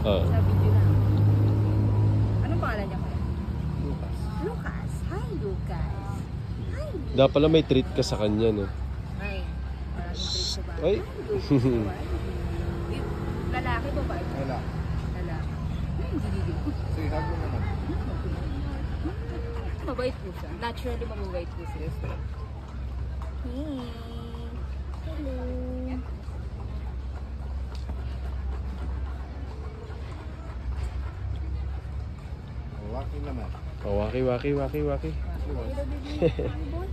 Sa video na. Anong pangalan niya kaya? Lucas. Lucas. Hi, Lucas. Hi, Lucas. Dapat pala may treat ka sa kanya, no? Ay, maraming treat sa bahay. Ay. Hi, Lucas. How are you? Lalaki ba ba? Wala. Lalaki. Hindi. Say, hug mo naman. Mabait po siya. Naturally, mababait po siya. Hey. Hello. Waki naman. Oh, waki. Hi, baby boy. Hi, baby boy.